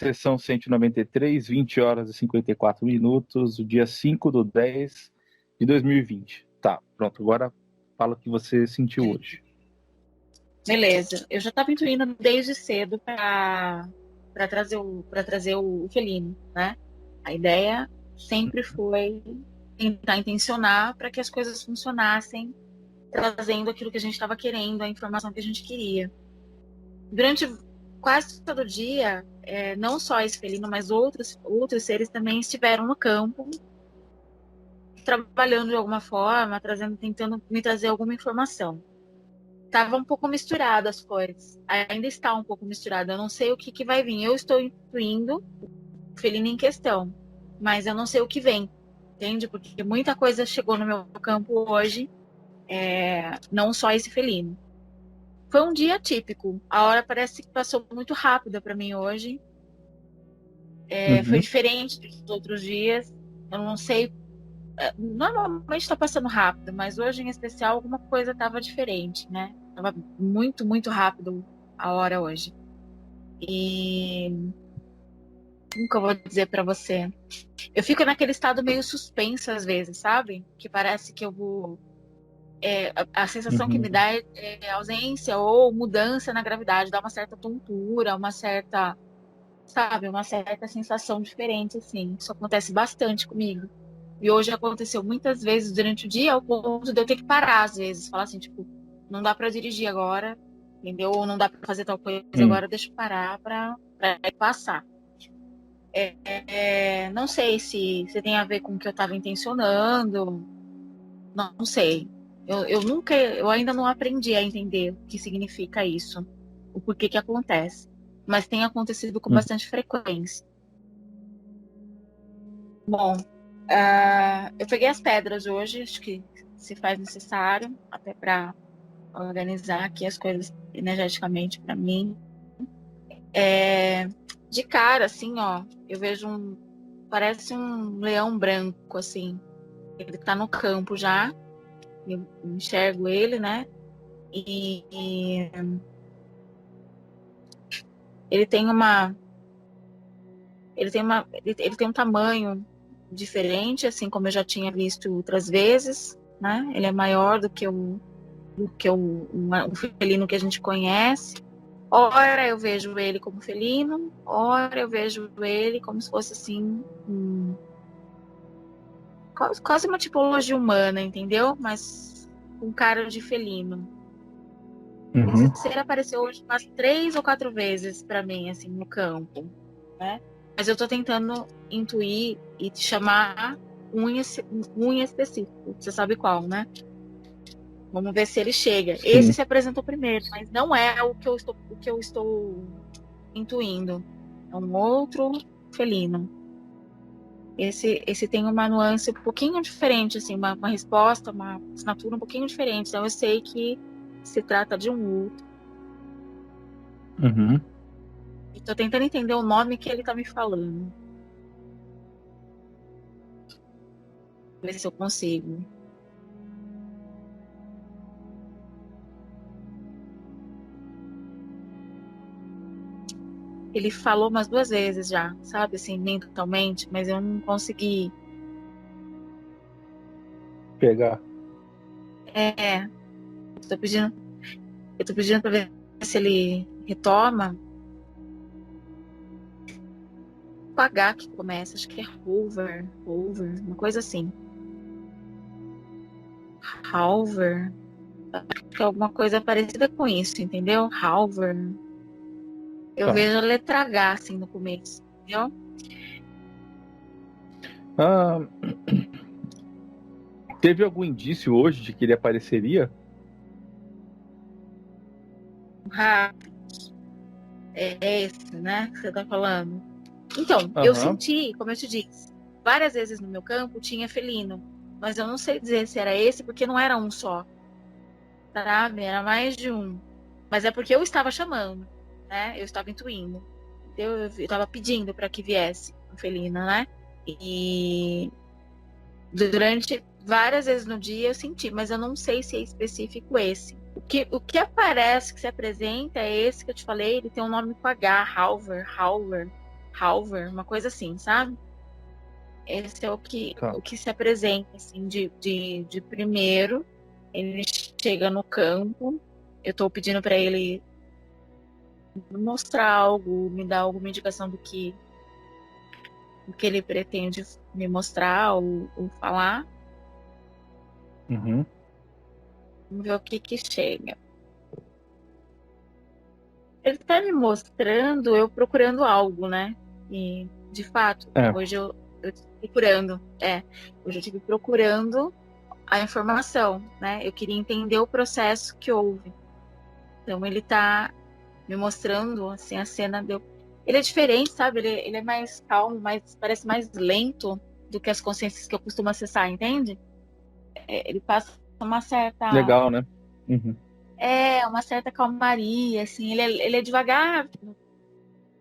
sessão 193, 20 horas e 54 minutos, o dia 5/10 de 2020. Tá, pronto, agora fala o que você sentiu hoje. Beleza, eu já estava intuindo desde cedo para trazer o felino, né? A ideia sempre foi tentar intencionar para que as coisas funcionassem, trazendo aquilo que a gente estava querendo, a informação que a gente queria. Durante quase todo o dia, não só esse felino, mas outros seres também estiveram no campo, trabalhando de alguma forma, tentando me trazer alguma informação. Tava um pouco misturado as cores. Ainda está um pouco misturado. Eu não sei o que vai vir. Eu estou intuindo o felino em questão, mas eu não sei o que vem, entende? Porque muita coisa chegou no meu campo hoje, não só esse felino. Foi um dia típico. A hora parece que passou muito rápida para mim hoje. Foi diferente dos outros dias. Eu não sei. Normalmente está passando rápido, mas hoje em especial alguma coisa estava diferente, né? Tava muito, muito rápido a hora hoje. E como que eu vou dizer para você? Eu fico naquele estado meio suspenso às vezes, sabe? Que parece que eu vou. A sensação que me dá é ausência ou mudança na gravidade, dá uma certa tontura, uma certa, sabe, uma certa sensação diferente, assim. Isso acontece bastante comigo. E hoje aconteceu muitas vezes durante o dia, ao ponto de eu ter que parar, às vezes. Falar assim, tipo, não dá para dirigir agora, entendeu? Ou não dá para fazer tal coisa agora, deixa eu parar para passar. Não sei se tem a ver com o que eu estava intencionando, não sei. Eu ainda não aprendi a entender o que significa isso, o porquê que acontece. Mas tem acontecido com bastante frequência. Bom, eu peguei as pedras hoje, acho que se faz necessário, até para organizar aqui as coisas energeticamente para mim. De cara, assim, ó, eu vejo parece um leão branco, assim. Ele tá no campo já, eu enxergo ele, né? E ele tem ele tem um tamanho diferente, assim como eu já tinha visto outras vezes, né? Ele é maior do que o felino que a gente conhece. Ora eu vejo ele como felino, ora eu vejo ele como se fosse assim, quase uma tipologia humana, entendeu? Mas com cara de felino. Esse ser apareceu hoje umas 3 ou 4 vezes para mim, assim, no campo, né? Mas eu tô tentando intuir e te chamar um em específico. Você sabe qual, né? Vamos ver se ele chega. Sim. Esse se apresentou primeiro, mas não é o que eu estou intuindo. É um outro felino. Esse tem uma nuance um pouquinho diferente, assim, uma resposta, uma assinatura um pouquinho diferente. Então eu sei que se trata de um outro. E tô tentando entender o nome que ele tá me falando. Ver se eu consigo. Ele falou umas 2 vezes já, sabe, assim, mentalmente, mas eu não consegui pegar. Eu tô pedindo pra ver se ele retoma. O H que começa, acho que é Hoover, uma coisa assim. Halver. Acho que é alguma coisa parecida com isso, entendeu? Halver. Eu vejo a letra H, assim, no começo, entendeu? Teve algum indício hoje de que ele apareceria? É esse, né, que você tá falando. Então, eu senti, como eu te disse, várias vezes no meu campo tinha felino, mas eu não sei dizer se era esse, porque não era um só, sabe? Era mais de um. Mas é porque eu estava chamando, né? Eu estava intuindo. Eu estava pedindo para que viesse um felino, né? E durante várias vezes no dia eu senti, mas eu não sei se é específico esse. O que aparece, que se apresenta, é esse que eu te falei, ele tem um nome com H, Halver. Halver, uma coisa assim, sabe? Esse é o que se apresenta, assim, de primeiro. Ele chega no campo, eu tô pedindo para ele mostrar algo, me dar alguma indicação do que ele pretende me mostrar ou falar. Uhum. Vamos ver o que chega. Ele tá me mostrando eu procurando algo, né? E, de fato, hoje eu estive procurando. Hoje eu estive procurando a informação, né? Eu queria entender o processo que houve. Então ele tá me mostrando, assim, a cena deu. Ele é diferente, sabe? Ele é mais calmo, parece mais lento do que as consciências que eu costumo acessar, entende? Ele passa uma certa. Legal, né? Uhum. Uma certa calmaria, assim. Ele é devagar,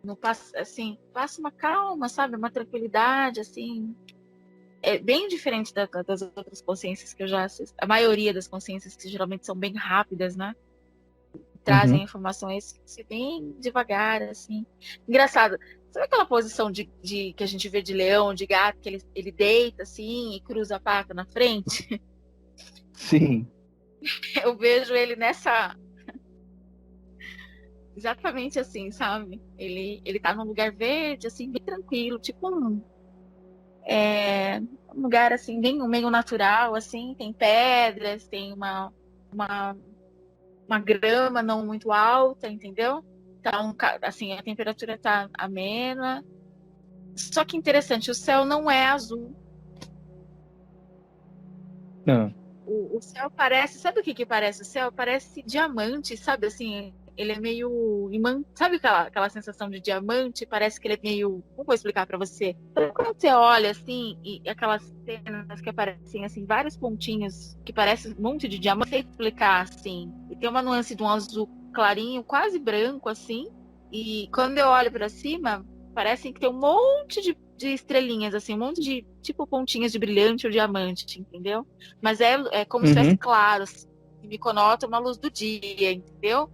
no assim, passa uma calma, sabe? Uma tranquilidade, assim. É bem diferente das outras consciências que eu já assisto. A maioria das consciências que geralmente são bem rápidas, né? Trazem informações bem devagar, assim. Engraçado. Sabe aquela posição que a gente vê de leão, de gato, que ele deita assim e cruza a pata na frente? Sim. Eu vejo ele nessa. Exatamente assim, sabe? Ele tá num lugar verde, assim, bem tranquilo, tipo um lugar assim, bem meio natural, assim, tem pedras, tem uma grama não muito alta, entendeu? Então, assim, a temperatura tá amena. Só que interessante, o céu não é azul. Não. O céu parece, sabe o que parece? O céu parece diamante, sabe? Assim, ele é meio imã, sabe aquela sensação de diamante? Parece que ele é meio, como vou explicar para você? Então, quando você olha assim e aquelas cenas que aparecem assim, vários pontinhos que parecem um monte de diamante, não sei explicar assim. E tem uma nuance de um azul clarinho, quase branco assim. E quando eu olho para cima, parece que tem um monte de estrelinhas assim, um monte de tipo pontinhas de brilhante ou diamante, entendeu? Mas é como se estivesse claro, assim, me conota uma luz do dia, entendeu?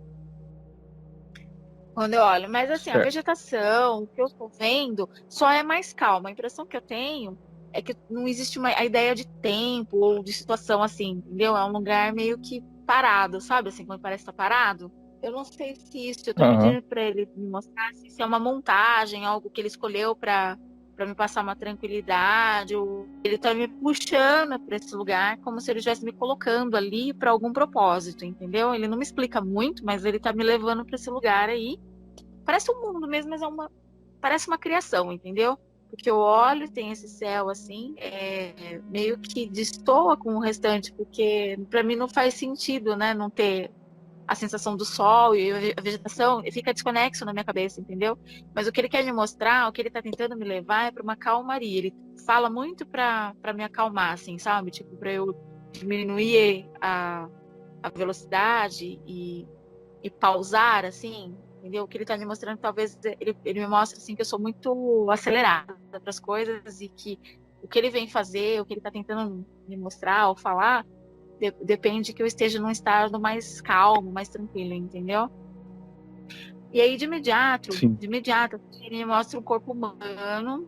Quando eu olho. Mas assim, a Certo. vegetação, o que eu estou vendo, só é mais calma. A impressão que eu tenho é que não existe a ideia de tempo ou de situação assim, entendeu? É um lugar meio que parado, sabe? Assim, quando parece estar parado. Eu não sei se isso, eu estou Aham. pedindo para ele me mostrar se é uma montagem, algo que ele escolheu para me passar uma tranquilidade, ou ele está me puxando para esse lugar como se ele estivesse me colocando ali para algum propósito, entendeu? Ele não me explica muito, mas ele está me levando para esse lugar aí. Parece um mundo mesmo, mas parece uma criação, entendeu? Porque eu olho, tem esse céu assim, meio que destoa com o restante, porque para mim não faz sentido, né? Não ter a sensação do sol e a vegetação, e fica desconexo na minha cabeça, entendeu? Mas o que ele quer me mostrar, o que ele tá tentando me levar é para uma calmaria. Ele fala muito para me acalmar, assim, sabe? Tipo, para eu diminuir a velocidade e pausar, assim, entendeu? O que ele tá me mostrando, talvez ele me mostra assim que eu sou muito acelerada para as coisas e que o que ele vem fazer, o que ele tá tentando me mostrar ou falar, depende que eu esteja num estado mais calmo, mais tranquilo, entendeu? E aí, Sim. de imediato, ele me mostra o corpo humano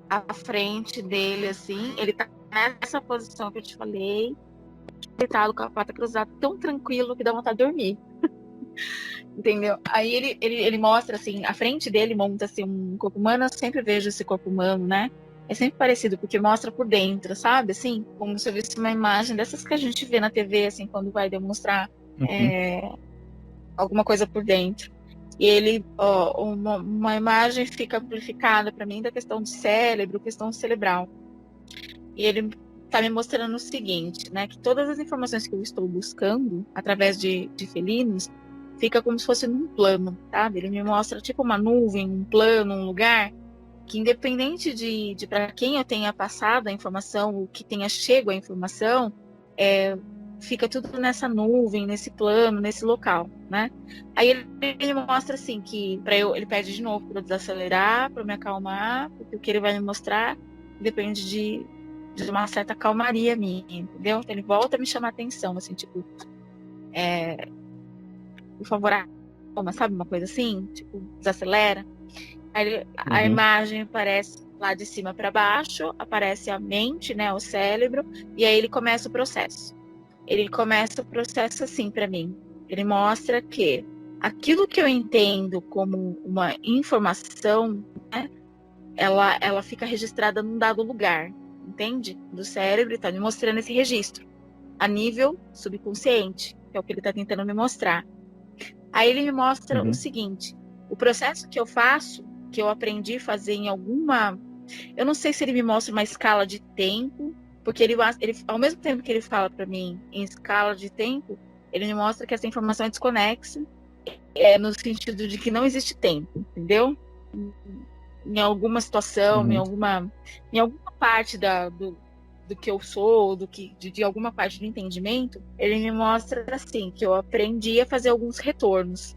à frente dele, assim, ele tá nessa posição que eu te falei, deitado com a pata cruzada, tão tranquilo que dá vontade de dormir. Entendeu? Aí ele mostra assim, a frente dele monta assim um corpo humano, eu sempre vejo esse corpo humano, né? É sempre parecido, porque mostra por dentro, sabe? Assim, como se eu visse uma imagem dessas que a gente vê na TV, assim, quando vai demonstrar Uhum. alguma coisa por dentro. E ele, ó, uma imagem fica amplificada para mim da questão do cérebro, questão cerebral. E ele está me mostrando o seguinte, né? Que todas as informações que eu estou buscando através de felinos fica como se fosse num plano, sabe? Ele me mostra tipo uma nuvem, um plano, um lugar que independente de para quem eu tenha passado a informação, o que tenha chego a informação, fica tudo nessa nuvem, nesse plano, nesse local, né? Aí ele mostra assim que ele pede de novo para eu desacelerar, para me acalmar, porque o que ele vai me mostrar depende de uma certa calmaria minha, entendeu? Então ele volta a me chamar a atenção, assim, tipo, por favor, calma, sabe uma coisa assim? Tipo, desacelera. A imagem aparece lá de cima para baixo, aparece a mente, né, o cérebro, e aí ele começa o processo. Ele começa o processo assim para mim. Ele mostra que aquilo que eu entendo como uma informação, né, ela fica registrada num dado lugar, entende? Do cérebro, está me mostrando esse registro a nível subconsciente, que é o que ele está tentando me mostrar. Aí ele me mostra o seguinte: o processo que eu faço, que eu aprendi a fazer em alguma... Eu não sei se ele me mostra uma escala de tempo, porque ele ao mesmo tempo que ele fala para mim em escala de tempo, ele me mostra que essa informação é desconexa, no sentido de que não existe tempo, entendeu? Em alguma situação, em alguma parte do que eu sou, de alguma parte do entendimento, ele me mostra assim, que eu aprendi a fazer alguns retornos.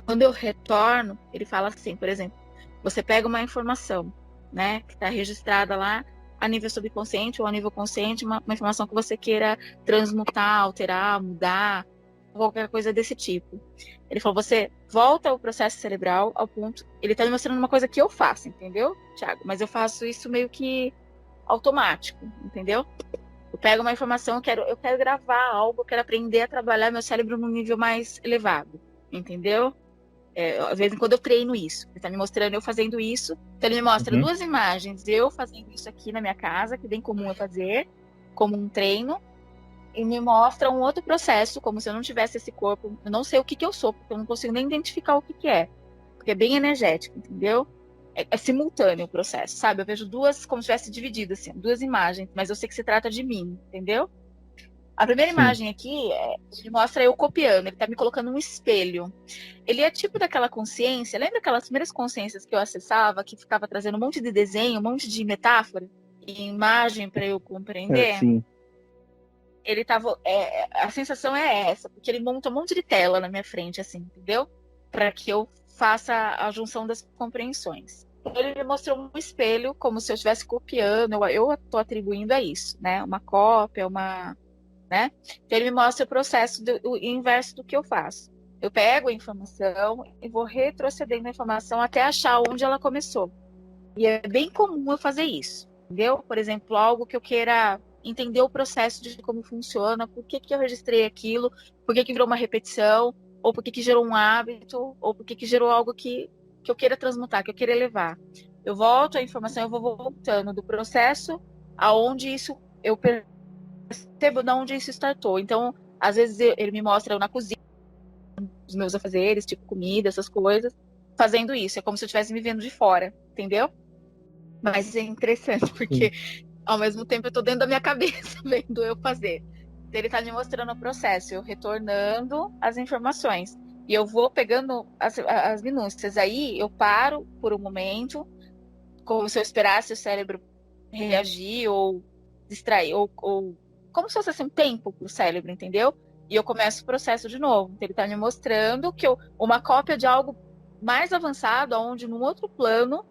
Quando eu retorno, ele fala assim, por exemplo, você pega uma informação, né, que está registrada lá a nível subconsciente ou a nível consciente, uma informação que você queira transmutar, alterar, mudar, qualquer coisa desse tipo. Ele falou, você volta ao processo cerebral ao ponto... Ele está me mostrando uma coisa que eu faço, entendeu, Thiago? Mas eu faço isso meio que automático, entendeu? Eu pego uma informação, eu quero gravar algo, eu quero aprender a trabalhar meu cérebro num nível mais elevado, entendeu? Às vezes, quando eu treino isso, ele está me mostrando eu fazendo isso, então ele me mostra duas imagens, eu fazendo isso aqui na minha casa, que é bem comum eu fazer, como um treino, e me mostra um outro processo, como se eu não tivesse esse corpo, eu não sei o que eu sou, porque eu não consigo nem identificar o que é, porque é bem energético, entendeu? É simultâneo o processo, sabe? Eu vejo duas, como se tivesse dividido, assim, duas imagens, mas eu sei que se trata de mim, entendeu? A primeira imagem aqui, ele mostra eu copiando, ele tá me colocando um espelho. Ele é tipo daquela consciência, lembra aquelas primeiras consciências que eu acessava, que ficava trazendo um monte de desenho, um monte de metáfora e imagem para eu compreender? Sim. Ele tava, a sensação é essa, porque ele monta um monte de tela na minha frente, assim, entendeu? Para que eu faça a junção das compreensões. Ele me mostrou um espelho, como se eu estivesse copiando, eu estou atribuindo a isso, né? Uma cópia, né? Então ele me mostra o processo o inverso do que eu faço. Eu pego a informação e vou retrocedendo a informação até achar onde ela começou. E é bem comum eu fazer isso, entendeu? Por exemplo, algo que eu queira entender o processo de como funciona, por que eu registrei aquilo, por que virou uma repetição, ou por que gerou um hábito, ou por que gerou algo que eu queira transmutar, que eu queira elevar. Eu volto a informação, eu vou voltando do processo aonde isso, eu percebo de onde isso startou. Então, às vezes ele me mostra eu na cozinha, os meus afazeres, tipo comida, essas coisas, fazendo isso. É como se eu estivesse me vendo de fora, entendeu? Mas é interessante, porque ao mesmo tempo eu tô dentro da minha cabeça vendo eu fazer. Então, ele tá me mostrando o processo, eu retornando as informações. E eu vou pegando as minúcias. Aí eu paro por um momento, como se eu esperasse o cérebro reagir ou distrair, ou como se fosse assim, um tempo pro cérebro, entendeu? E eu começo o processo de novo. Então, ele tá me mostrando que uma cópia de algo mais avançado, onde num outro plano,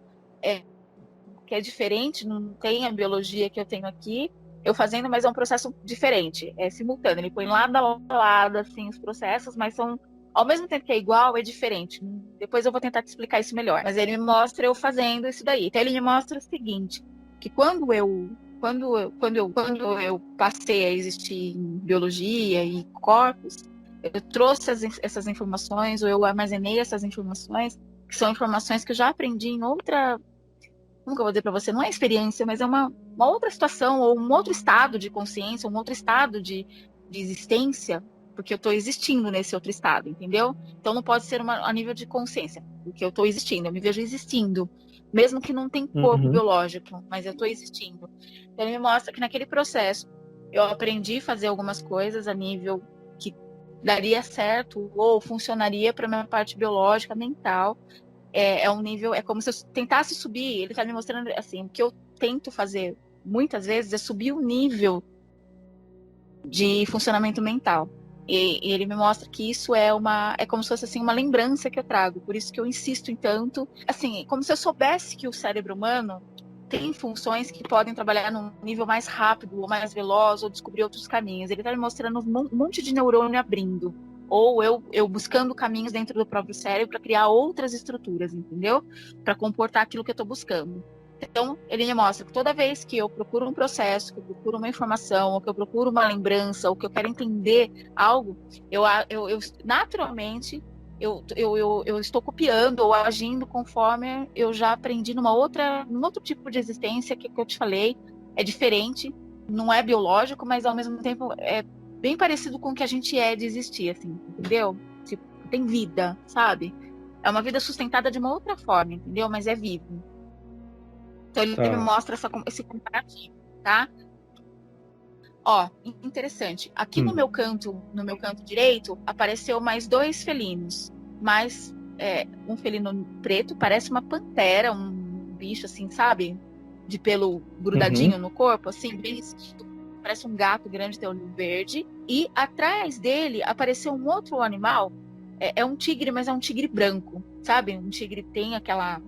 que é diferente, não tem a biologia que eu tenho aqui, eu fazendo, mas é um processo diferente, é simultâneo. Ele põe lado a lado, assim, os processos, mas são, ao mesmo tempo que é igual, é diferente. Depois eu vou tentar te explicar isso melhor. Mas ele me mostra eu fazendo isso daí. Então ele me mostra o seguinte, que quando eu passei a existir em biologia e corpos, eu trouxe essas informações, ou eu armazenei essas informações, que são informações que eu já aprendi em outra... Como que eu vou dizer para você? Não é experiência, mas é uma outra situação, ou um outro estado de consciência, um outro estado de existência, porque eu estou existindo nesse outro estado, entendeu? Então não pode ser a nível de consciência, porque eu estou existindo, eu me vejo existindo, mesmo que não tem corpo biológico, mas eu estou existindo. Então ele me mostra que naquele processo eu aprendi a fazer algumas coisas a nível que daria certo ou funcionaria para minha parte biológica, mental. É um nível, é como se eu tentasse subir. Ele tá me mostrando assim, o que eu tento fazer muitas vezes é subir o nível de funcionamento mental. E ele me mostra que isso é como se fosse assim uma lembrança que eu trago. Por isso que eu insisto em tanto, assim, como se eu soubesse que o cérebro humano tem funções que podem trabalhar num nível mais rápido ou mais veloz ou descobrir outros caminhos. Ele tá me mostrando um monte de neurônio abrindo. ou eu buscando caminhos dentro do próprio cérebro para criar outras estruturas, entendeu? Para comportar aquilo que eu estou buscando. Então, ele me mostra que toda vez que eu procuro um processo, que eu procuro uma informação, ou que eu procuro uma lembrança, ou que eu quero entender algo, eu naturalmente eu estou copiando ou agindo conforme eu já aprendi num outro tipo de existência que eu te falei. É diferente, não é biológico, mas ao mesmo tempo é bem parecido com o que a gente é de existir, assim, entendeu? Tipo, tem vida, sabe? É uma vida sustentada de uma outra forma, entendeu? Mas é vivo. Então ele me mostra esse comparativo, tá? Ó, interessante. Aqui no meu canto direito, apareceu mais 2 felinos. Mais um felino preto, parece uma pantera, um bicho assim, sabe? De pelo grudadinho no corpo, assim, bem esquisito. Parece um gato grande, tem olho verde. E atrás dele apareceu um outro animal. É um tigre, mas é um tigre branco, sabe? Um tigre tem aquela...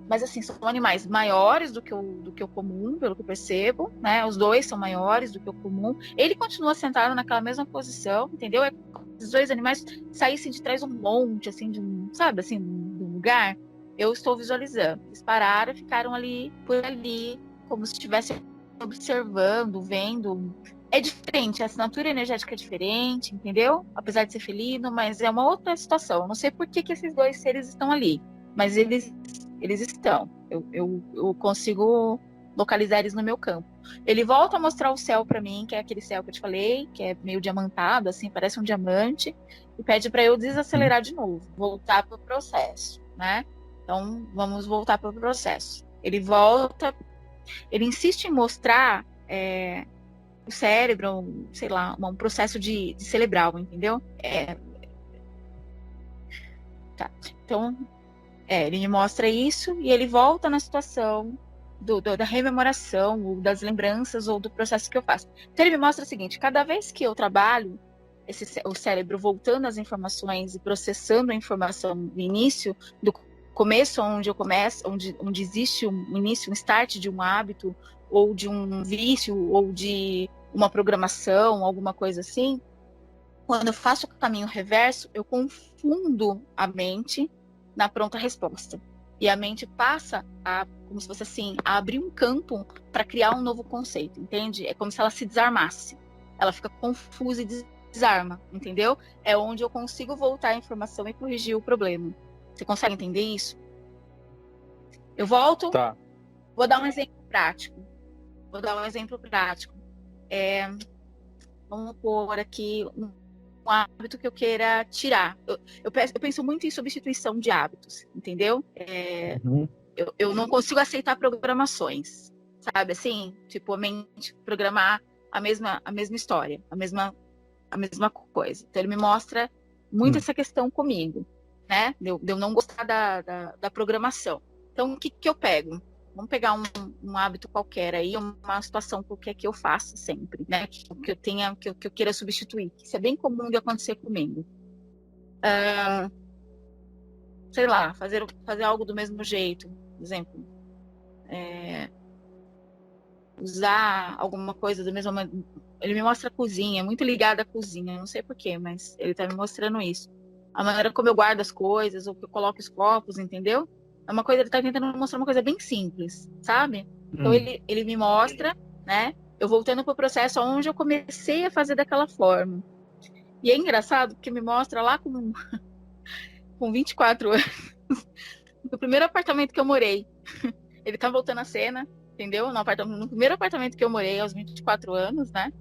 Mas assim, são animais maiores do que o comum, pelo que eu percebo, né? Os dois são maiores do que o comum. Ele continua sentado naquela mesma posição, entendeu? É como se os dois animais saíssem de trás de um monte, assim, sabe, assim, de um lugar. Eu estou visualizando. Eles pararam e ficaram ali, por ali, como se estivessem observando, vendo. É diferente, a assinatura energética é diferente, entendeu? Apesar de ser felino, mas é uma outra situação. Eu não sei por que esses dois seres estão ali, mas eles estão. Eu consigo localizar eles no meu campo. Ele volta a mostrar o céu para mim, que é aquele céu que eu te falei, que é meio diamantado, assim, parece um diamante, e pede para eu desacelerar de novo, voltar para o processo, né? Então, vamos voltar para o processo. Ele volta, ele insiste em mostrar o cérebro, sei lá, um processo de cerebral, entendeu? Tá. Então, ele me mostra isso e ele volta na situação da rememoração, ou das lembranças, ou do processo que eu faço. Então, ele me mostra o seguinte: cada vez que eu trabalho o cérebro voltando as informações e processando a informação no início, do começo, onde eu começo, onde existe um início, um start de um hábito, ou de um vício, ou de uma programação, alguma coisa assim, quando eu faço o caminho reverso, eu confundo a mente na pronta resposta. E a mente passa como se fosse assim, a abrir um campo para criar um novo conceito, entende? É como se ela se desarmasse. Ela fica confusa e desarma, entendeu? É onde eu consigo voltar a informação e corrigir o problema. Você consegue entender isso? Eu volto, Tá. vou dar um exemplo prático. Vamos pôr aqui um hábito que eu queira tirar. Eu penso muito em substituição de hábitos, entendeu? Eu não consigo aceitar programações, sabe? Assim, tipo, a mente programar a mesma história, a mesma coisa. Então, ele me mostra muito essa questão comigo, né? De eu não gostar da programação. Então, o que eu pego? Vamos pegar um hábito qualquer aí, uma situação qualquer que eu faça sempre, né? Que eu queira substituir. Isso é bem comum de acontecer comigo. Sei lá, fazer algo do mesmo jeito, por exemplo. Usar alguma coisa do mesmo... Ele me mostra a cozinha, muito ligada à cozinha, não sei porquê, mas ele tá me mostrando isso. A maneira como eu guardo as coisas, ou que eu coloco os copos, entendeu? É uma coisa, ele tá tentando mostrar uma coisa bem simples, sabe? Então ele me mostra, né? Eu voltando pro processo onde eu comecei a fazer daquela forma. E é engraçado porque me mostra lá com 24 anos, no primeiro apartamento que eu morei. Ele tá voltando a cena, entendeu? No primeiro apartamento que eu morei aos 24 anos, né?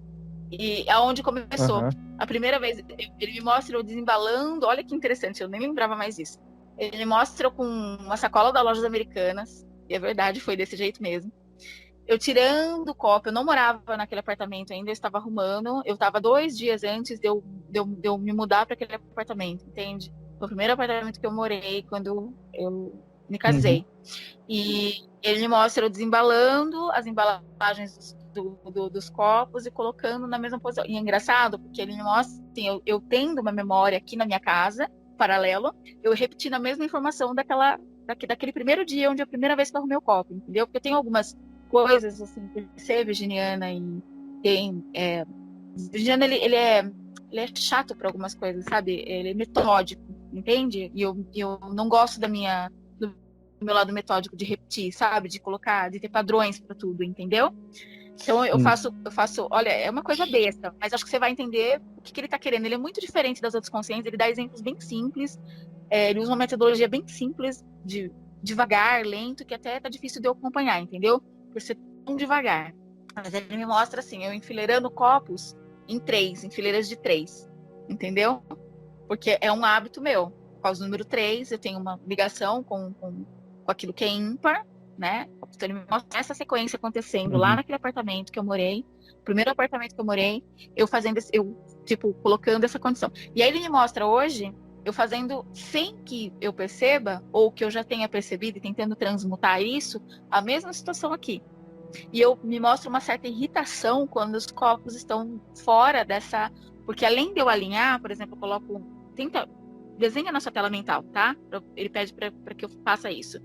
E é onde começou. A primeira vez, ele me mostra eu desembalando. Olha que interessante, eu nem lembrava mais isso. Ele me mostra com uma sacola da Lojas Americanas, e é verdade, foi desse jeito mesmo. Eu tirando o copo, eu não morava naquele apartamento ainda, eu estava arrumando. Eu estava 2 dias antes de eu me mudar para aquele apartamento, entende? Foi o primeiro apartamento que eu morei quando eu me casei. E ele me mostra eu desembalando as embalagens dos copos e colocando na mesma posição. E é engraçado, porque ele me mostra, assim, eu tendo uma memória aqui na minha casa, paralelo, eu repetindo a mesma informação daquele primeiro dia, onde é a primeira vez que eu arrumei o copo, entendeu? Porque eu tenho algumas coisas, assim, por ser virginiana e tem... Virginiano, ele é ele é chato para algumas coisas, sabe? Ele é metódico, entende? E eu não gosto do meu lado metódico de repetir, sabe? De colocar, de ter padrões para tudo, entendeu? Então eu faço, olha, é uma coisa besta, mas acho que você vai entender o que ele tá querendo. Ele é muito diferente das outras consciências, ele dá exemplos bem simples, ele usa uma metodologia bem simples, devagar, lento, que até tá difícil de eu acompanhar, entendeu? Por ser tão devagar. Mas ele me mostra assim, eu enfileirando copos em fileiras de 3, entendeu? Porque é um hábito meu. Por causa do número 3, eu tenho uma ligação com aquilo que é ímpar, né? Então ele me mostra essa sequência acontecendo lá naquele apartamento que eu morei, primeiro apartamento que eu morei, eu colocando essa condição. E aí ele me mostra hoje, eu fazendo sem que eu perceba, ou que eu já tenha percebido e tentando transmutar isso, a mesma situação aqui. E eu me mostro uma certa irritação quando os copos estão fora dessa... Porque além de eu alinhar, por exemplo, eu coloco... Desenha na sua tela mental, tá? Ele pede para que eu faça isso.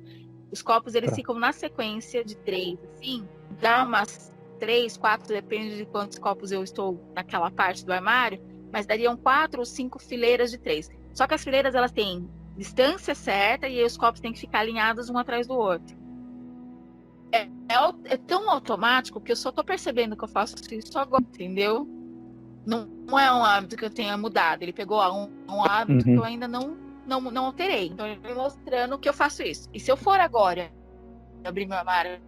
Os copos, eles ficam na sequência de 3, assim. Dá umas 3, 4, depende de quantos copos eu estou naquela parte do armário. Mas dariam 4 ou 5 fileiras de 3. Só que as fileiras, elas têm distância certa e aí os copos têm que ficar alinhados um atrás do outro. É tão automático que eu só tô percebendo que eu faço isso agora, entendeu? Não é um hábito que eu tenha mudado. Ele pegou um hábito que eu ainda não alterei. Então ele vai mostrando que eu faço isso. E se eu for agora abrir meu armário,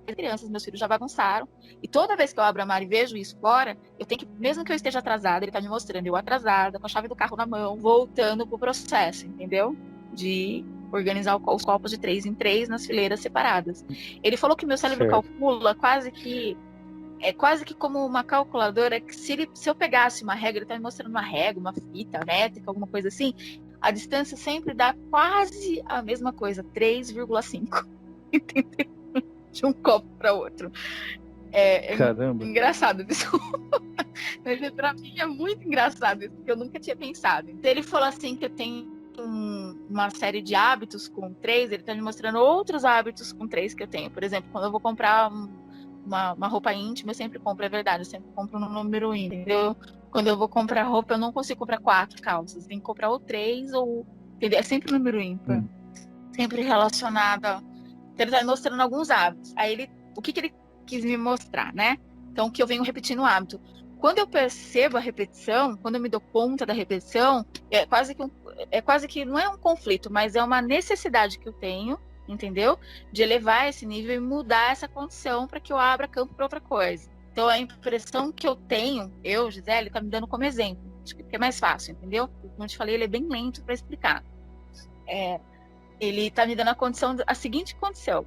as crianças, meus filhos já bagunçaram. E toda vez que eu abro o armário e vejo isso fora, eu tenho que, mesmo que eu esteja atrasada, ele tá me mostrando eu atrasada, com a chave do carro na mão, voltando pro processo, entendeu? De organizar os copos de 3 em 3 nas fileiras separadas. Ele falou que meu cérebro calcula quase que como uma calculadora, que se eu pegasse uma régua, ele tá me mostrando uma régua, uma fita métrica, alguma coisa assim, a distância sempre dá quase a mesma coisa, 3,5, entendeu? De um copo para outro. Caramba. Engraçado, desculpa. Mas pra mim é muito engraçado isso, porque eu nunca tinha pensado. Então ele falou assim que eu tenho uma série de hábitos com 3, ele tá me mostrando outros hábitos com 3 que eu tenho. Por exemplo, quando eu vou comprar uma roupa íntima, eu sempre compro, é verdade, eu sempre compro no número ímpar, entendeu? Quando eu vou comprar roupa, eu não consigo comprar 4 calças, tem que comprar ou 3, ou... Entendeu? É sempre o número ímpar. Sempre relacionado. Ele tá me mostrando alguns hábitos. Aí o que ele quis me mostrar, né? Então, que eu venho repetindo o hábito. Quando eu percebo a repetição, quando eu me dou conta da repetição, é quase que não é um conflito, mas é uma necessidade que eu tenho, entendeu? De elevar esse nível e mudar essa condição para que eu abra campo para outra coisa. Então, a impressão que eu tenho, Gisele, tá me dando como exemplo. Acho que é mais fácil, entendeu? Como eu te falei, ele é bem lento para explicar. Ele tá me dando a seguinte condição.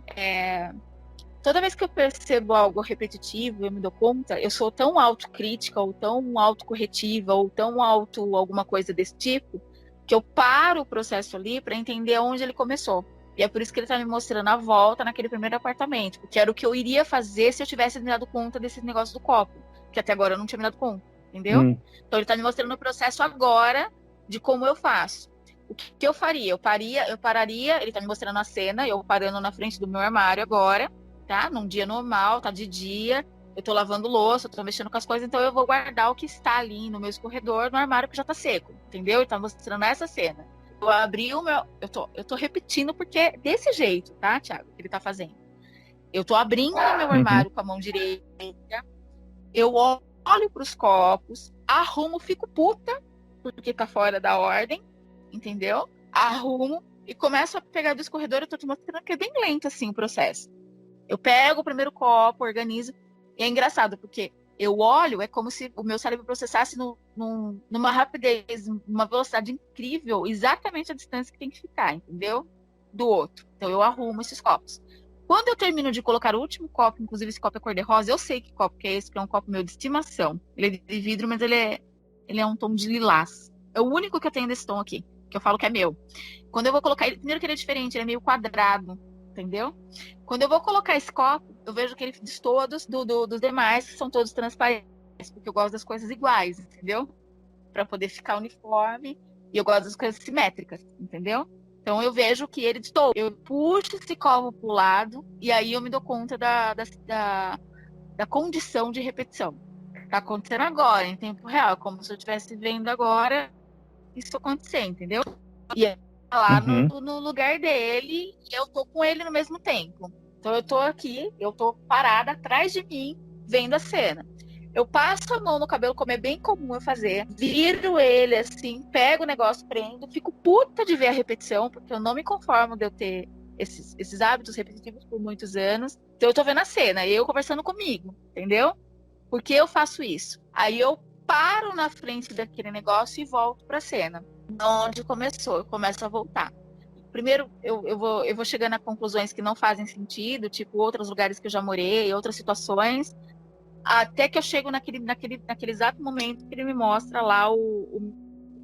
Toda vez que eu percebo algo repetitivo, eu me dou conta, eu sou tão autocrítica, ou tão autocorretiva, ou tão alguma coisa desse tipo, que eu paro o processo ali para entender onde ele começou. E é por isso que ele tá me mostrando a volta naquele primeiro apartamento, porque era o que eu iria fazer se eu tivesse me dado conta desse negócio do copo, que até agora eu não tinha me dado conta, entendeu? Então ele tá me mostrando o processo agora de como eu faço. O que eu faria? Eu pararia, ele tá me mostrando a cena, eu parando na frente do meu armário agora, tá? Num dia normal, tá de dia, eu tô lavando louça, eu tô mexendo com as coisas, então eu vou guardar o que está ali no meu escorredor, no armário que já tá seco, entendeu? Ele tá mostrando essa cena. Eu abri o meu... Eu tô repetindo porque é desse jeito, tá, Thiago, que ele tá fazendo. Eu tô abrindo o meu armário com a mão direita, eu olho pros copos, arrumo, fico puta, porque tá fora da ordem, entendeu? Arrumo e começo a pegar do escorredor. Eu tô te mostrando que é bem lento assim o processo. Eu pego o primeiro copo, organizo, e é engraçado, porque eu olho, é como se o meu cérebro processasse numa rapidez, numa velocidade incrível, exatamente a distância que tem que ficar, entendeu? Do outro. Então eu arrumo esses copos. Quando eu termino de colocar o último copo, inclusive esse copo é cor-de-rosa, eu sei que copo que é esse, que é um copo meu de estimação. Ele é de vidro, mas ele é um tom de lilás. É o único que eu tenho desse tom aqui, que eu falo que é meu. Quando eu vou colocar ele, primeiro que ele é diferente, ele é meio quadrado, entendeu? Quando eu vou colocar esse copo, eu vejo que ele destoa dos demais, que são todos transparentes, porque eu gosto das coisas iguais, entendeu? Para poder ficar uniforme, e eu gosto das coisas simétricas, entendeu? Então eu vejo que ele destoa. Eu puxo esse copo pro lado, e aí eu me dou conta da condição de repetição. Tá acontecendo agora, em tempo real, como se eu estivesse vendo agora isso acontecer, entendeu? E é lá no lugar dele, e eu tô com ele no mesmo tempo. Então eu tô aqui, eu tô parada atrás de mim, vendo a cena. Eu passo a mão no cabelo, como é bem comum eu fazer, viro ele assim, pego o negócio, prendo, fico puta de ver a repetição, porque eu não me conformo de eu ter esses hábitos repetitivos por muitos anos. Então eu tô vendo a cena, eu conversando comigo, entendeu? Por que eu faço isso? Aí eu paro na frente daquele negócio e volto pra cena. Onde começou, eu começo a voltar. Primeiro, eu vou chegando a conclusões que não fazem sentido, tipo outros lugares que eu já morei, outras situações, até que eu chego naquele exato momento que ele me mostra lá o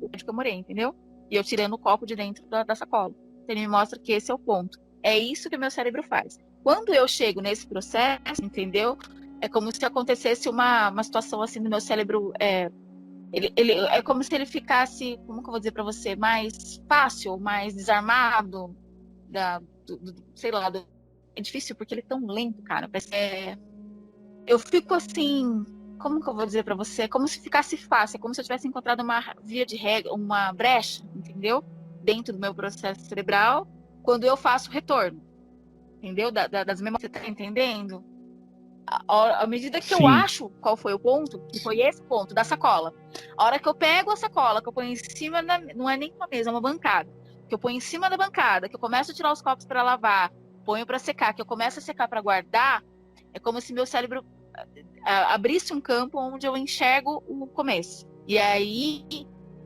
prédio que eu morei, entendeu? E eu tirando o copo de dentro da sacola. Então, ele me mostra que esse é o ponto. É isso que o meu cérebro faz. Quando eu chego nesse processo, entendeu? É como se acontecesse uma situação assim no meu cérebro. Ele é como se ele ficasse, como que eu vou dizer para você, mais fácil, mais desarmado, sei lá. É difícil porque ele é tão lento, cara. Eu fico assim, como que eu vou dizer para você? É como se ficasse fácil, é como se eu tivesse encontrado uma via de regra, uma brecha, entendeu? Dentro do meu processo cerebral, quando eu faço retorno, entendeu? Das memórias, você tá entendendo? À medida que eu Sim. acho qual foi o ponto, que foi esse ponto da sacola. A hora que eu pego a sacola, que eu ponho em cima não é nem uma mesa, é uma bancada, que eu ponho em cima da bancada, que eu começo a tirar os copos para lavar, ponho para secar, que eu começo a secar para guardar, é como se meu cérebro abrisse um campo onde eu enxergo o começo. E aí,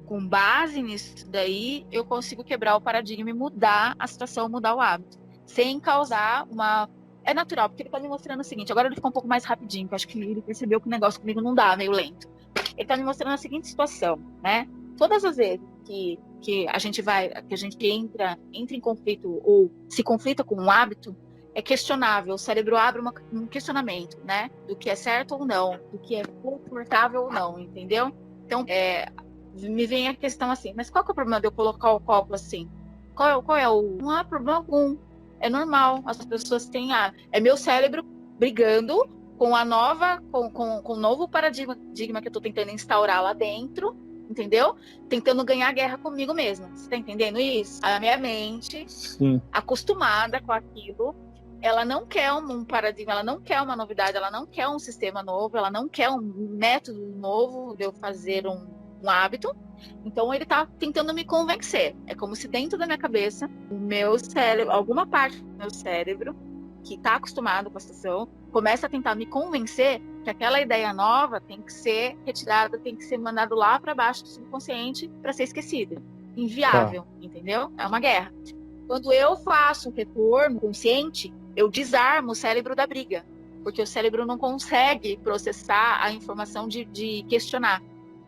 com base nisso daí, eu consigo quebrar o paradigma e mudar a situação, mudar o hábito, sem causar uma... É natural, porque ele tá me mostrando o seguinte, agora ele ficou um pouco mais rapidinho, porque eu acho que ele percebeu que o negócio comigo não dá, meio lento. Ele tá me mostrando a seguinte situação, né? Todas as vezes que a gente entra em conflito ou se conflita com um hábito, é questionável, o cérebro abre um questionamento, né? Do que é certo ou não, do que é confortável ou não, entendeu? Então, me vem a questão assim, mas qual que é o problema de eu colocar o copo assim? Qual é o... Não há problema algum. É normal, as pessoas têm é meu cérebro brigando com com o novo paradigma que eu tô tentando instaurar lá dentro, entendeu? Tentando ganhar a guerra comigo mesma. Você tá entendendo isso? A minha mente, Sim. acostumada com aquilo, ela não quer um paradigma, ela não quer uma novidade, ela não quer um sistema novo, ela não quer um método novo de eu fazer um hábito. Então ele tá tentando me convencer. É como se dentro da minha cabeça, o meu cérebro, alguma parte do meu cérebro, que tá acostumado com a situação, começa a tentar me convencer que aquela ideia nova tem que ser retirada, tem que ser mandada lá para baixo do subconsciente para ser esquecida. Inviável, entendeu? É uma guerra. Quando eu faço um retorno consciente, eu desarmo o cérebro da briga, porque o cérebro não consegue processar a informação de questionar,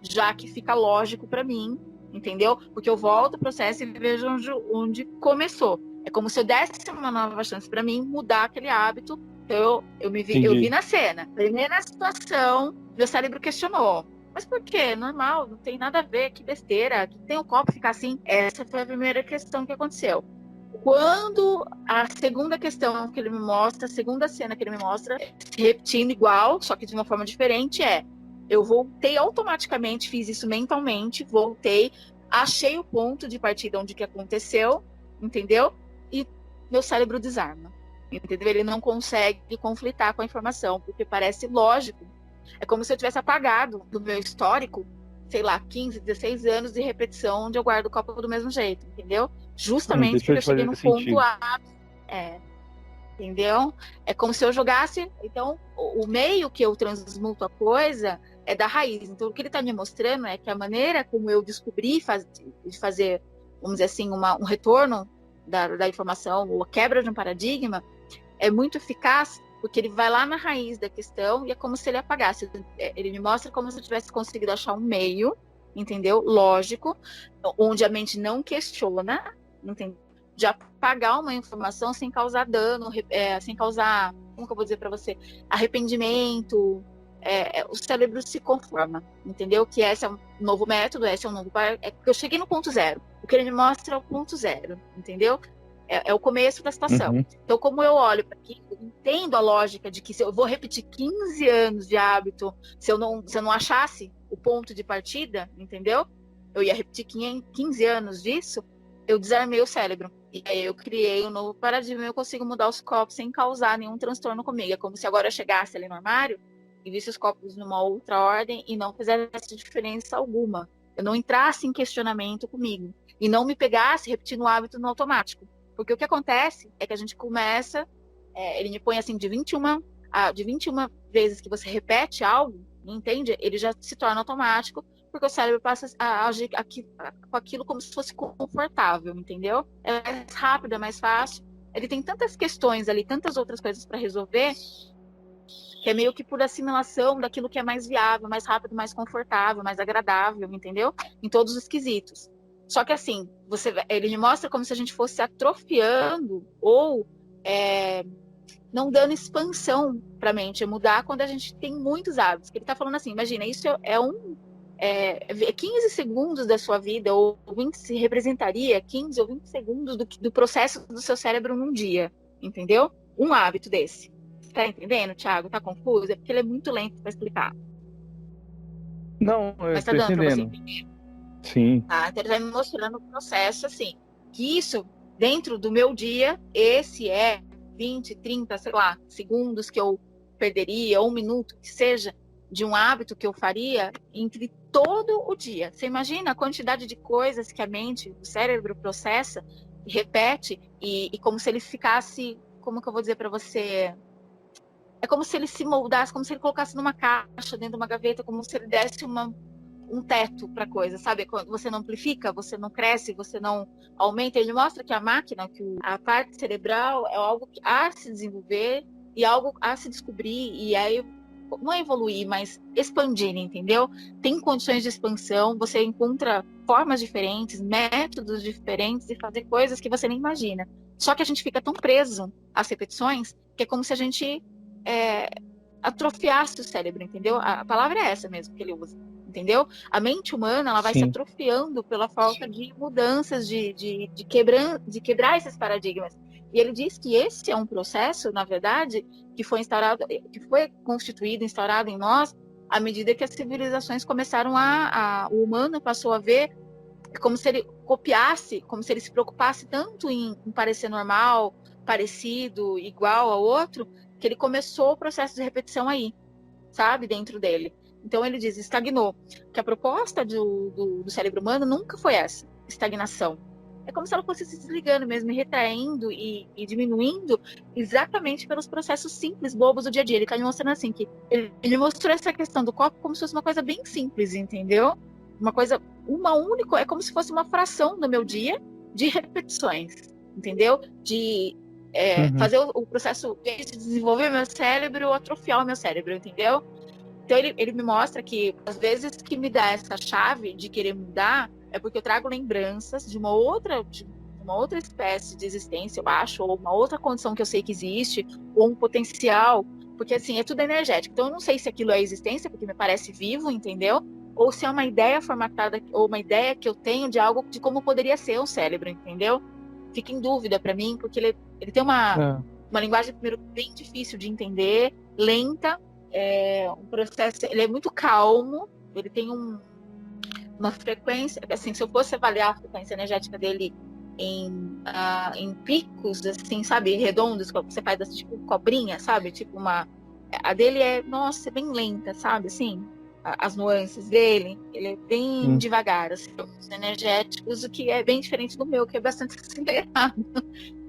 já que fica lógico para mim, entendeu? Porque eu volto o processo e vejo onde começou. É como se eu desse uma nova chance para mim mudar aquele hábito. Então eu vi na cena. Primeira situação, meu cérebro questionou. Mas por quê? Normal, não tem nada a ver, que besteira, que tem um copo ficar assim. Essa foi a primeira questão que aconteceu. Quando a segunda questão que ele me mostra, a segunda cena que ele me mostra, se repetindo igual, só que de uma forma diferente, eu voltei automaticamente, fiz isso mentalmente, voltei, achei o ponto de partida onde que aconteceu, entendeu? E meu cérebro desarma, entendeu? Ele não consegue conflitar com a informação, porque parece lógico. É como se eu tivesse apagado do meu histórico, sei lá, 15, 16 anos de repetição onde eu guardo o copo do mesmo jeito, entendeu? Justamente porque eu cheguei no ponto A. Entendeu? É como se eu jogasse. Então, o meio que eu transmuto a coisa é da raiz. Então, o que ele está me mostrando é que a maneira como eu descobri fazer, vamos dizer assim, um retorno da informação, ou a quebra de um paradigma, é muito eficaz, porque ele vai lá na raiz da questão e é como se ele apagasse. Ele me mostra como se eu tivesse conseguido achar um meio, entendeu? Lógico, onde a mente não questiona, entendeu? De apagar uma informação sem causar dano, sem causar, como que eu vou dizer para você, arrependimento. O cérebro se conforma, entendeu? Que esse é um novo método, esse é um novo... eu cheguei no ponto zero. O que ele me mostra é o ponto zero, entendeu? É o começo da situação. Uhum. Então, como eu olho para aquilo, eu entendo a lógica de que se eu vou repetir 15 anos de hábito, se eu não achasse o ponto de partida, entendeu? Eu ia repetir 15 anos disso, eu desarmei o cérebro. E aí eu criei um novo paradigma e eu consigo mudar os copos sem causar nenhum transtorno comigo. É como se agora eu chegasse ali no armário e visse os copos numa outra ordem e não fizesse diferença alguma. Eu não entrasse em questionamento comigo e não me pegasse repetindo o hábito no automático. Porque o que acontece é que a gente começa, ele me põe assim, de 21 vezes que você repete algo, entende? Ele já se torna automático, porque o cérebro passa a agir com aquilo como se fosse confortável, entendeu? É mais rápido, é mais fácil. Ele tem tantas questões ali, tantas outras coisas para resolver, que é meio que por assimilação daquilo que é mais viável, mais rápido, mais confortável, mais agradável, entendeu? Em todos os quesitos. Só que assim, ele me mostra como se a gente fosse atrofiando ou não dando expansão para a mente, mudar quando a gente tem muitos hábitos. Ele está falando assim, imagina, isso é 15 segundos da sua vida, ou 20, se representaria 15 ou 20 segundos do processo do seu cérebro num dia, entendeu? Um hábito desse. Tá entendendo, Thiago? Tá confuso? É porque ele é muito lento para explicar. Não, eu Mas tá estou dando para você entendendo. entender? Sim. Tá? Então ele vai me mostrando o processo, assim, que isso, dentro do meu dia, esse é 20, 30, sei lá, segundos que eu perderia, ou um minuto, que seja, de um hábito que eu faria entre todo o dia. Você imagina a quantidade de coisas que a mente, o cérebro processa, repete, e como se ele ficasse, como que eu vou dizer para você? É como se ele se moldasse, como se ele colocasse numa caixa, dentro de uma gaveta, como se ele desse um teto para coisa, sabe? Quando você não amplifica, você não cresce, você não aumenta. Ele mostra que a máquina, a parte cerebral é algo que há de se desenvolver e algo a se descobrir, e aí não é evoluir, mas expandir, entendeu? Tem condições de expansão, você encontra formas diferentes, métodos diferentes de fazer coisas que você nem imagina. Só que a gente fica tão preso às repetições que é como se a gente atrofiasse o cérebro, entendeu? A palavra é essa mesmo que ele usa, entendeu? A mente humana, ela vai se Sim. atrofiando pela falta de mudanças, de quebrar esses paradigmas. E ele diz que esse é um processo, na verdade, que foi constituído, instaurado em nós, à medida que as civilizações começaram o humano passou a ver como se ele copiasse, como se ele se preocupasse tanto em parecer normal, parecido, igual ao outro, que ele começou o processo de repetição aí, sabe, dentro dele. Então ele diz, estagnou. Que a proposta do cérebro humano nunca foi essa, estagnação. É como se ela fosse se desligando mesmo, retraindo e diminuindo exatamente pelos processos simples, bobos do dia a dia. Ele está me mostrando assim, que ele mostrou essa questão do copo como se fosse uma coisa bem simples, entendeu? Uma coisa, é como se fosse uma fração do meu dia de repetições, entendeu? De fazer o processo de desenvolver meu cérebro ou atrofiar o meu cérebro, entendeu? Então ele me mostra que às vezes que me dá essa chave de querer mudar é porque eu trago lembranças de uma outra espécie de existência, eu acho, ou uma outra condição que eu sei que existe, ou um potencial, porque assim, é tudo energético. Então eu não sei se aquilo é existência, porque me parece vivo, entendeu? Ou se é uma ideia formatada, ou uma ideia que eu tenho de algo, de como poderia ser um cérebro, entendeu? Fica em dúvida para mim, porque ele tem uma linguagem, primeiro, bem difícil de entender, lenta, um processo, ele é muito calmo, ele tem uma frequência, assim, se eu fosse avaliar a frequência energética dele em picos, assim, sabe, redondos, que você faz assim, tipo cobrinha, sabe, tipo a dele nossa, é bem lenta, sabe, assim, as nuances dele, ele é bem devagar, assim, os energéticos, o que é bem diferente do meu, que é bastante acelerado.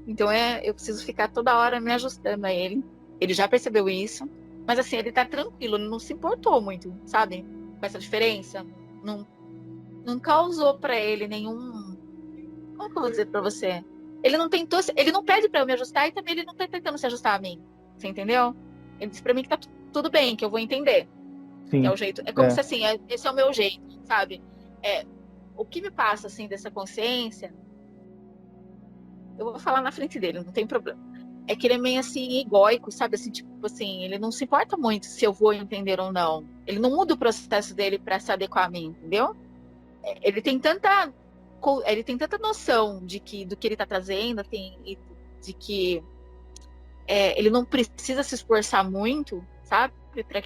Então eu preciso ficar toda hora me ajustando a ele. Ele já percebeu isso, mas assim, ele tá tranquilo, não se importou muito, sabe? Com essa diferença. Não causou pra ele nenhum. Como que eu vou dizer pra você? Ele não tentou, ele não pede pra eu me ajustar e também ele não tá tentando se ajustar a mim. Você entendeu? Ele disse pra mim que tá tudo bem, que eu vou entender. Sim. Que é o jeito. É como se assim, esse é o meu jeito, sabe? O que me passa assim dessa consciência, eu vou falar na frente dele, não tem problema. É que ele é meio assim, egóico, sabe? Assim, tipo assim, ele não se importa muito se eu vou entender ou não. Ele não muda o processo dele para se adequar a mim, entendeu? Ele tem tanta ele tem tanta noção do que ele tá trazendo, assim, e de que ele não precisa se esforçar muito, sabe? Para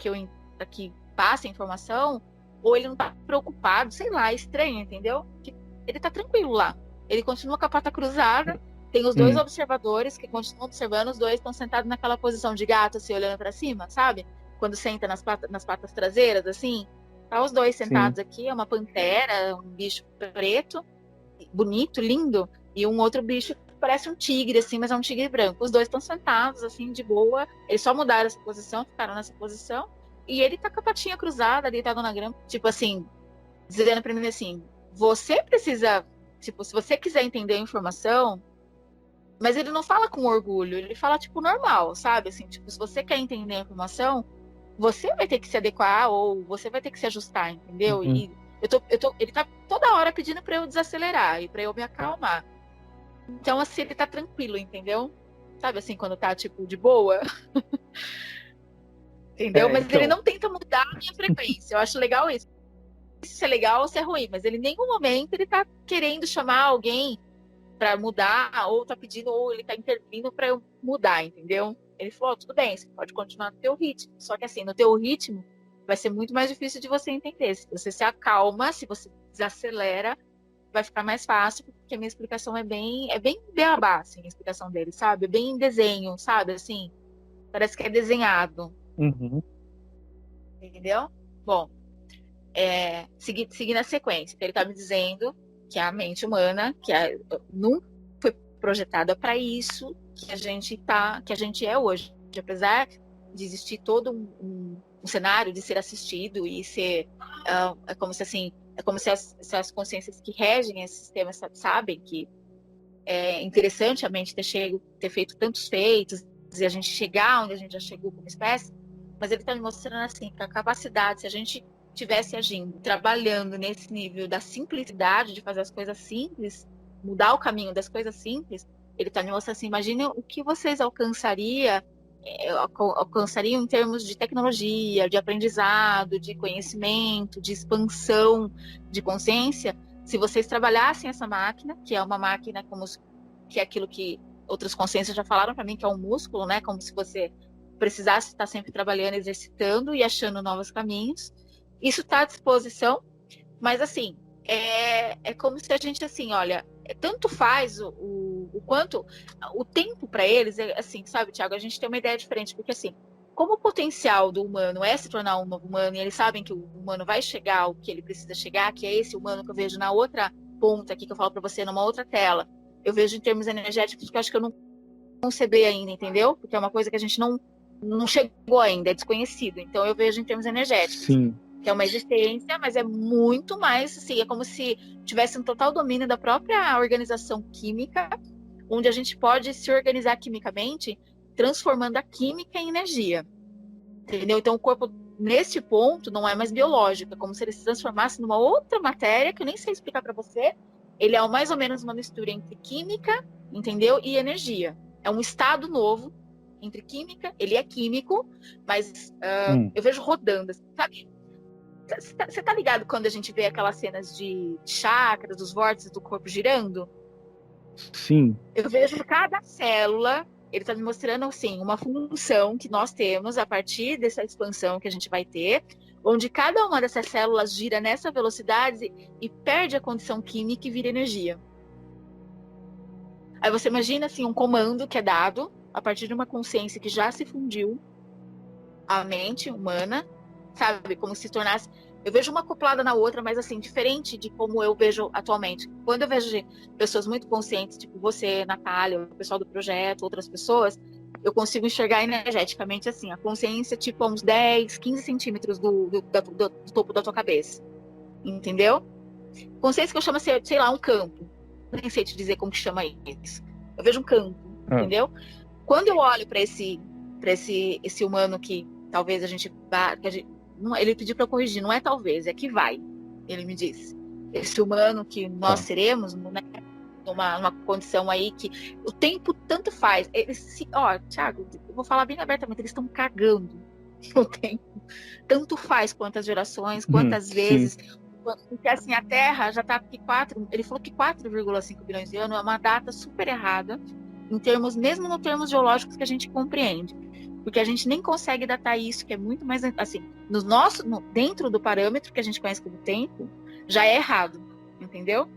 que passe a informação, ou ele não tá preocupado, sei lá, é estranho, entendeu? Ele tá tranquilo lá. Ele continua com a pata cruzada, tem os dois observadores que continuam observando, os dois estão sentados naquela posição de gato, assim, olhando para cima, sabe? Quando senta nas patas traseiras, assim. Tá os dois sentados aqui, é uma pantera, um bicho preto, bonito, lindo, e um outro bicho que parece um tigre, assim, mas é um tigre branco. Os dois estão sentados, assim, de boa. Eles só mudaram essa posição, ficaram nessa posição. E ele tá com a patinha cruzada, deitado na grama. Tipo assim, dizendo pra mim assim, você precisa... Tipo, se você quiser entender a informação... Mas ele não fala com orgulho, ele fala, tipo, normal, sabe? Assim, tipo, se você quer entender a informação, você vai ter que se adequar ou você vai ter que se ajustar, entendeu? E ele tá toda hora pedindo pra eu desacelerar e pra eu me acalmar. Então, assim, ele tá tranquilo, entendeu? Sabe, assim, quando tá, tipo, de boa. Entendeu? Mas então... ele não tenta mudar a minha frequência. Eu acho legal isso. Se é legal ou se é ruim, mas ele em nenhum momento ele tá querendo chamar alguém pra mudar, ou tá pedindo, ou ele tá intervindo pra eu mudar, entendeu? Ele falou, tudo bem, você pode continuar no teu ritmo. Só que assim, no teu ritmo, vai ser muito mais difícil de você entender. Se você se acalma, se você desacelera, vai ficar mais fácil, porque a minha explicação é bem beabá, assim, a explicação dele, sabe? É bem em desenho, sabe? Assim, parece que é desenhado. Entendeu? Bom, seguir na sequência. Ele tá me dizendo que a mente humana, nunca foi projetada para isso que a gente é hoje. Apesar de existir todo um cenário de ser assistido e ser é como se as consciências que regem esse sistema sabem que é interessante a mente ter feito tantos feitos e a gente chegar onde a gente já chegou como espécie, mas ele está me mostrando assim que a capacidade, se a gente tivesse agindo, trabalhando nesse nível da simplicidade, de fazer as coisas simples, mudar o caminho das coisas simples, ele está me mostrando assim, imagina o que vocês alcançariam em termos de tecnologia, de aprendizado, de conhecimento, de expansão de consciência, se vocês trabalhassem essa máquina, que é uma máquina que é aquilo que outras consciências já falaram para mim, que é um músculo, né? Como se você precisasse estar sempre trabalhando, exercitando e achando novos caminhos. Isso está à disposição, mas assim, é como se a gente, assim, olha, tanto faz o quanto o tempo para eles, assim, sabe, Thiago, a gente tem uma ideia diferente, porque assim, como o potencial do humano é se tornar um novo humano, e eles sabem que o humano vai chegar ao que ele precisa chegar, que é esse humano que eu vejo na outra ponta aqui, que eu falo para você, numa outra tela, eu vejo em termos energéticos, que eu acho que eu não concebi ainda, entendeu? Porque é uma coisa que a gente não chegou ainda, é desconhecido. Então eu vejo em termos energéticos. Sim. Que é uma existência, mas é muito mais, assim, é como se tivesse um total domínio da própria organização química, onde a gente pode se organizar quimicamente, transformando a química em energia. Entendeu? Então o corpo, nesse ponto, não é mais biológico, é como se ele se transformasse numa outra matéria, que eu nem sei explicar para você. Ele é mais ou menos uma mistura entre química, entendeu? E energia. É um estado novo entre química, ele é químico, mas eu vejo rodando, sabe? Você tá ligado quando a gente vê aquelas cenas de chakras, dos vórtices do corpo girando? Sim. Eu vejo cada célula, ele tá me mostrando, assim, uma função que nós temos a partir dessa expansão que a gente vai ter, onde cada uma dessas células gira nessa velocidade e perde a condição química e vira energia. Aí você imagina, assim, um comando que é dado a partir de uma consciência que já se fundiu à mente humana, sabe? Como se tornasse... Eu vejo uma acoplada na outra, mas assim, diferente de como eu vejo atualmente. Quando eu vejo pessoas muito conscientes, tipo você, Natália, o pessoal do projeto, outras pessoas, eu consigo enxergar energeticamente assim, a consciência tipo a uns 10, 15 centímetros do topo da tua cabeça. Entendeu? Consciência que eu chamo, sei lá, um campo. Nem sei te dizer como que chama isso. Eu vejo um campo, entendeu? Quando eu olho para esse humano que talvez a gente vá... Ele pediu para eu corrigir, não é talvez, é que vai. Ele me disse. Esse humano que nós seremos, né, numa condição aí que o tempo tanto faz. Thiago, eu vou falar bem abertamente, eles estão cagando o tempo. Tanto faz quantas gerações, quantas vezes. Porque assim, a Terra já está aqui ele falou que 4,5 bilhões de anos é uma data super errada, mesmo nos termos geológicos que a gente compreende. Porque a gente nem consegue datar isso, que é muito mais, assim, dentro do parâmetro que a gente conhece como tempo, já é errado, entendeu?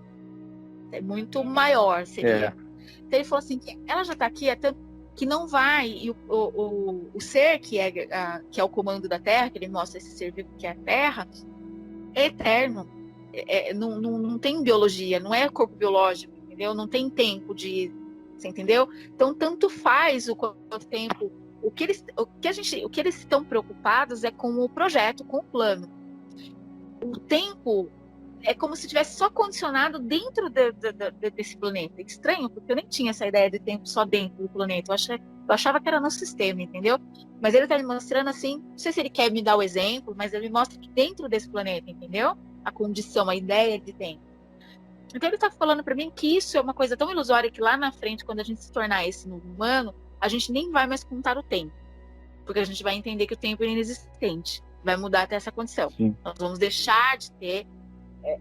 É muito maior, seria. Então ele falou assim, que ela já está aqui, que não vai, e o ser que é o comando da Terra, que ele mostra esse ser vivo que é a Terra, é eterno. Não tem biologia, não é corpo biológico, entendeu? Não tem tempo você entendeu? Então, tanto faz o quanto tempo. O que eles estão preocupados é com o projeto, com o plano. O tempo é como se tivesse só condicionado dentro desse planeta. Estranho, porque eu nem tinha essa ideia de tempo só dentro do planeta. Eu achava que era no sistema, entendeu? Mas ele está me mostrando assim, não sei se ele quer me dar o exemplo, mas ele me mostra que dentro desse planeta, entendeu? A condição, a ideia de tempo. Então ele está falando para mim que isso é uma coisa tão ilusória que lá na frente, quando a gente se tornar esse novo humano, a gente nem vai mais contar o tempo. Porque a gente vai entender que o tempo é inexistente. Vai mudar até essa condição. Sim. Nós vamos deixar de ter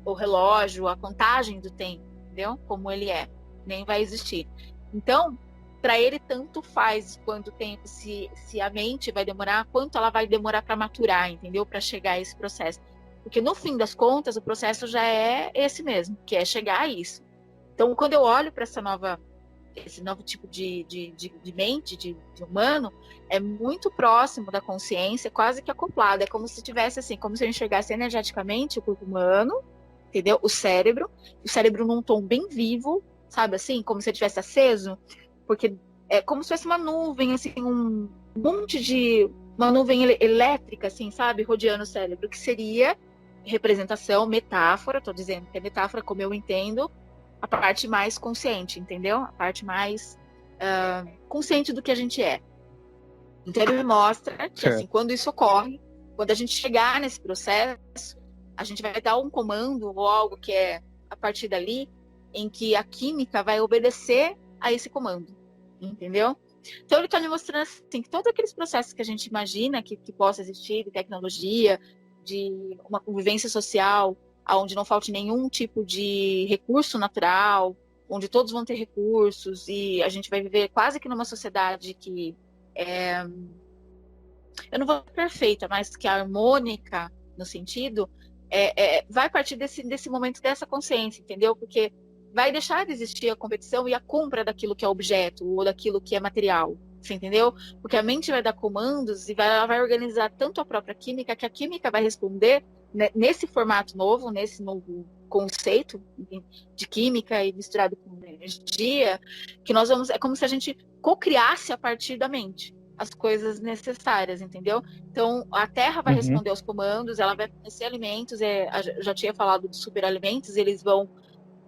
o relógio, a contagem do tempo, entendeu? Como ele é. Nem vai existir. Então, para ele, tanto faz quanto tempo, se a mente vai demorar, quanto ela vai demorar para maturar, entendeu? Para chegar a esse processo. Porque no fim das contas, o processo já é esse mesmo, que é chegar a isso. Então, quando eu olho para esse novo tipo de mente, de humano, é muito próximo da consciência, quase que acoplado. É como se tivesse assim, como se eu enxergasse energeticamente o corpo humano, entendeu? O cérebro num tom bem vivo, sabe assim? Como se ele tivesse aceso, porque é como se fosse uma nuvem, assim, um monte de... uma nuvem elétrica, assim, sabe? Rodeando o cérebro, que seria representação, metáfora, tô dizendo que é metáfora como eu entendo, a parte mais consciente, entendeu? A parte mais consciente do que a gente é. Então ele me mostra que assim, quando isso ocorre, quando a gente chegar nesse processo, a gente vai dar um comando ou algo que é a partir dali, em que a química vai obedecer a esse comando, entendeu? Então ele está me mostrando assim, que todos aqueles processos que a gente imagina que possa existir, de tecnologia, de uma convivência social, onde não falte nenhum tipo de recurso natural, onde todos vão ter recursos, e a gente vai viver quase que numa sociedade que eu não vou dizer perfeita, mas que é harmônica no sentido, vai partir desse momento, dessa consciência, entendeu? Porque vai deixar de existir a competição e a compra daquilo que é objeto ou daquilo que é material, você entendeu? Porque a mente vai dar comandos e ela vai organizar tanto a própria química, que a química vai responder nesse formato novo, nesse novo conceito de química e misturado com energia, que nós vamos, é como se a gente co-criasse a partir da mente as coisas necessárias, entendeu? Então, a Terra vai responder aos comandos, ela vai fornecer alimentos, eu já tinha falado de superalimentos, eles vão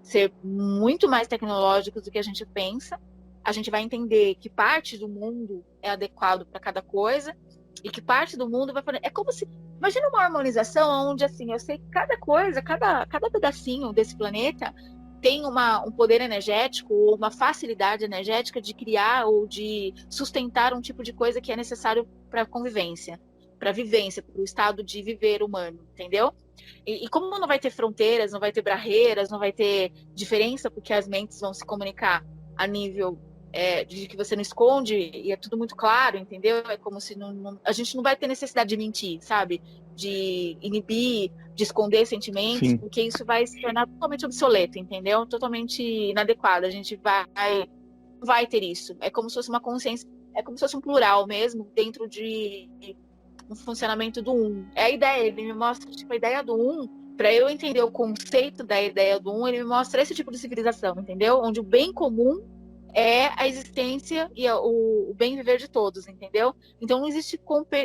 ser muito mais tecnológicos do que a gente pensa. A gente vai entender que parte do mundo é adequado para cada coisa e que parte do mundo vai fazer... É como se... Imagina uma harmonização onde, assim, eu sei que cada coisa, cada pedacinho desse planeta tem um poder energético ou uma facilidade energética de criar ou de sustentar um tipo de coisa que é necessário para a convivência, para a vivência, para o estado de viver humano, entendeu? E como não vai ter fronteiras, não vai ter barreiras, não vai ter diferença, porque as mentes vão se comunicar a nível de que você não esconde, e é tudo muito claro, entendeu? É como se a gente não vai ter necessidade de mentir, sabe? De inibir, de esconder sentimentos, Sim. porque isso vai se tornar totalmente obsoleto, entendeu? Totalmente inadequado. A gente vai ter isso. É como se fosse uma consciência, é como se fosse um plural mesmo, dentro de um funcionamento do um. É a ideia, ele me mostra tipo, a ideia do um, para eu entender o conceito da ideia do um, ele me mostra esse tipo de civilização, entendeu? Onde o bem comum é a existência e o bem viver de todos, entendeu? Então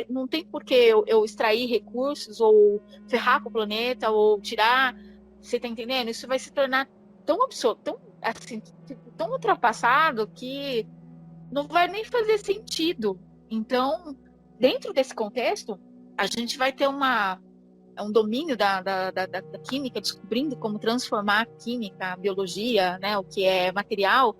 não tem por que eu extrair recursos ou ferrar com o planeta ou tirar, você tá entendendo? Isso vai se tornar tão absurdo, tão assim, tão ultrapassado que não vai nem fazer sentido. Então, dentro desse contexto, a gente vai ter um domínio da química, descobrindo como transformar a química, a biologia, né, o que é material,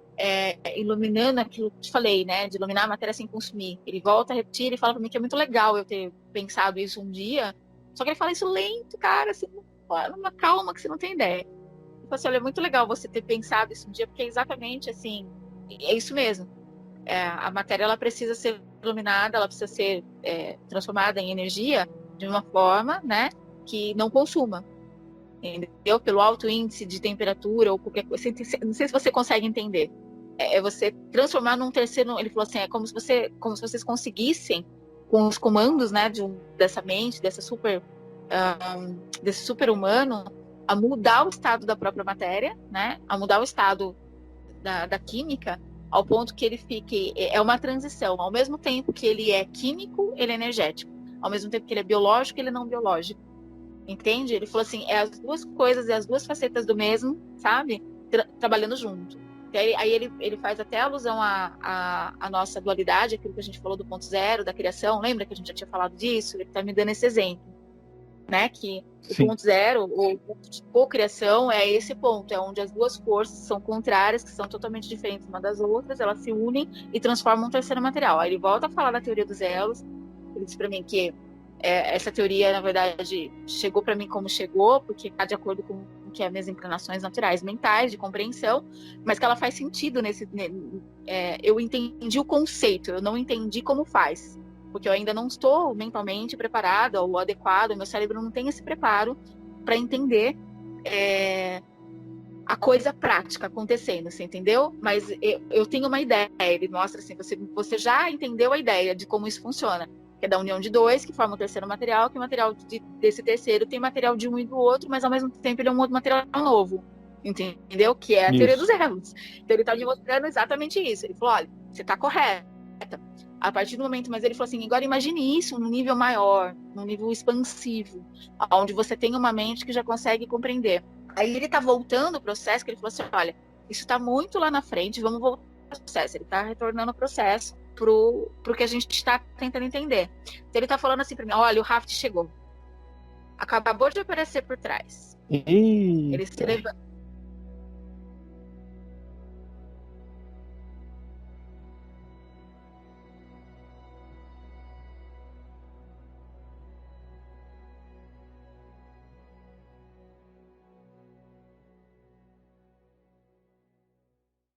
iluminando aquilo que eu te falei, né, de iluminar a matéria sem consumir. Ele volta a repetir e fala para mim que é muito legal eu ter pensado isso um dia, só que ele fala isso lento, cara, assim, Uma calma que você não tem ideia. Eu falei assim, olha, é muito legal você ter pensado isso um dia, porque é exatamente assim, é isso mesmo. A matéria, ela precisa ser iluminada, ela precisa ser transformada em energia de uma forma, né, que não consuma, entendeu? Pelo alto índice de temperatura ou qualquer coisa. Não sei se você consegue entender. É você transformar num terceiro. Ele falou assim, como se vocês conseguissem, com os comandos, né, dessa mente, desse super humano, a mudar o estado da própria matéria, né, a mudar o estado da química, ao ponto que ele fique. É uma transição. Ao mesmo tempo que ele é químico, ele é energético. Ao mesmo tempo que ele é biológico, ele é não biológico. Entende? Ele falou assim, é as duas coisas, é as duas facetas do mesmo, sabe? Trabalhando junto. Aí ele faz até alusão à nossa dualidade, aquilo que a gente falou do ponto zero, da criação. Lembra que a gente já tinha falado disso? Ele está me dando esse exemplo, né? Que o ponto zero, o ponto de cocriação, é esse ponto, é onde as duas forças são contrárias, que são totalmente diferentes uma das outras, elas se unem e transformam um terceiro material. Aí ele volta a falar da teoria dos elos. Ele disse para mim que essa teoria, na verdade, chegou para mim como chegou, porque está de acordo com que as minhas inclinações naturais mentais, de compreensão, mas que ela faz sentido eu entendi o conceito, eu não entendi como faz, porque eu ainda não estou mentalmente preparada ou adequada, meu cérebro não tem esse preparo para entender a coisa prática acontecendo, você entendeu? Mas eu tenho uma ideia, ele mostra assim, você já entendeu a ideia de como isso funciona, que é da união de dois, que forma o terceiro material, que o material desse terceiro tem material de um e do outro, mas ao mesmo tempo ele é um outro material novo, entendeu? Que é a teoria dos elos. Então ele está me mostrando exatamente isso. Ele falou, olha, você está correta. A partir do momento, mas ele falou assim, agora imagine isso num nível maior, num nível expansivo, onde você tem uma mente que já consegue compreender. Aí ele está voltando o processo, que ele falou assim, olha, isso está muito lá na frente, vamos voltar ao processo. Ele está retornando o processo pro que a gente está tentando entender. Então ele está falando assim para mim, olha, o Raft chegou. Acabou de aparecer por trás. Eita.